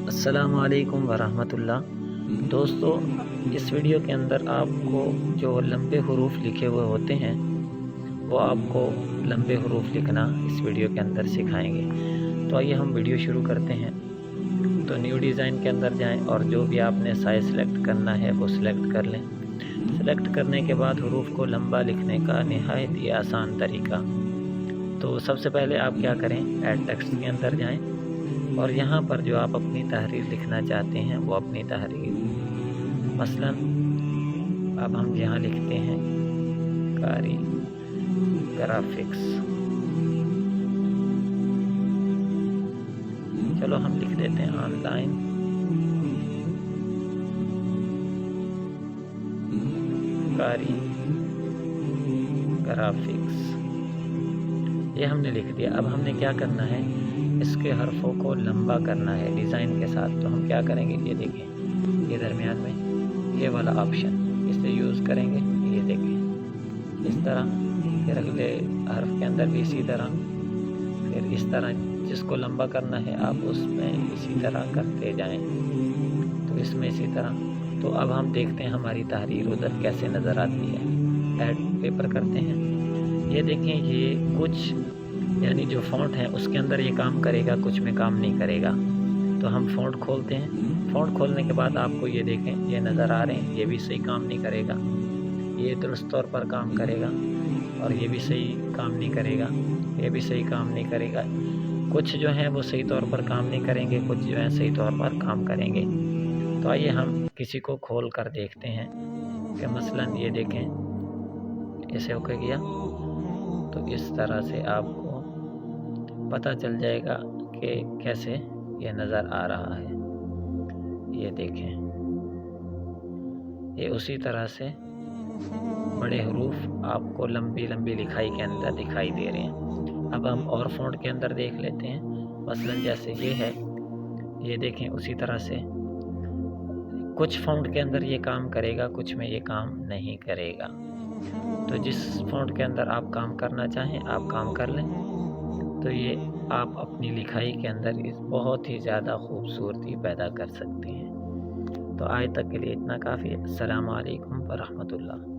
السلام علیکم ورحمۃ اللہ۔ دوستو، اس ویڈیو کے اندر آپ کو جو لمبے حروف لکھے ہوئے ہوتے ہیں وہ آپ کو لمبے حروف لکھنا اس ویڈیو کے اندر سکھائیں گے۔ تو آئیے ہم ویڈیو شروع کرتے ہیں۔ تو نیو ڈیزائن کے اندر جائیں اور جو بھی آپ نے سائز سلیکٹ کرنا ہے وہ سلیکٹ کر لیں۔ سلیکٹ کرنے کے بعد حروف کو لمبا لکھنے کا نہایت ہی آسان طریقہ۔ تو سب سے پہلے آپ کیا کریں، ایڈ ٹیکسٹ کے اندر جائیں اور یہاں پر جو آپ اپنی تحریر لکھنا چاہتے ہیں وہ اپنی تحریر، مثلا اب ہم یہاں لکھتے ہیں کاری گرافکس، چلو ہم لکھ دیتے ہیں آن لائن کاری گرافکس، یہ ہم نے لکھ دیا۔ اب ہم نے کیا کرنا ہے، اس کے حرفوں کو لمبا کرنا ہے ڈیزائن کے ساتھ۔ تو ہم کیا کریں گے، یہ دیکھیں، یہ درمیان میں یہ والا آپشن اسے یوز کریں گے، یہ دیکھیں اس طرح، پھر اگلے حرف کے اندر بھی اسی طرح، پھر اس طرح جس کو لمبا کرنا ہے آپ اس میں اسی طرح کرتے جائیں، تو اس میں اسی طرح۔ تو اب ہم دیکھتے ہیں ہماری تحریر ادھر کیسے نظر آتی ہے۔ ایڈ پیپر کرتے ہیں، یہ دیکھیں، یہ کچھ یعنی جو فونٹ ہے اس کے اندر یہ کام کرے گا، کچھ میں کام نہیں کرے گا۔ تو ہم فونٹ کھولتے ہیں، فونٹ کھولنے کے بعد آپ کو یہ دیکھیں، یہ نظر آ رہے ہیں، یہ بھی صحیح کام نہیں کرے گا، یہ درست طور پر کام کرے گا، اور یہ بھی صحیح کام نہیں کرے گا، یہ بھی صحیح کام نہیں کرے گا۔ کچھ جو ہیں وہ صحیح طور پر کام نہیں کریں گے، کچھ جو ہیں صحیح طور پر کام کریں گے۔ تو آئیے ہم کسی کو کھول کر دیکھتے ہیں کہ مثلا یہ دیکھیں، اسے اوکے کیا تو اس طرح سے آپ کو پتہ چل جائے گا کہ کیسے یہ نظر آ رہا ہے۔ یہ دیکھیں، یہ اسی طرح سے بڑے حروف آپ کو لمبی لمبی لکھائی کے اندر دکھائی دے رہے ہیں۔ اب ہم اور فونٹ کے اندر دیکھ لیتے ہیں، مثلا جیسے یہ ہے، یہ دیکھیں اسی طرح سے کچھ فونٹ کے اندر یہ کام کرے گا، کچھ میں یہ کام نہیں کرے گا۔ تو جس فونٹ کے اندر آپ کام کرنا چاہیں آپ کام کر لیں، تو یہ آپ اپنی لکھائی کے اندر بہت ہی زیادہ خوبصورتی پیدا کر سکتے ہیں۔ تو آج تک کے لیے اتنا کافی ہے۔ السلام علیکم ورحمۃ اللہ۔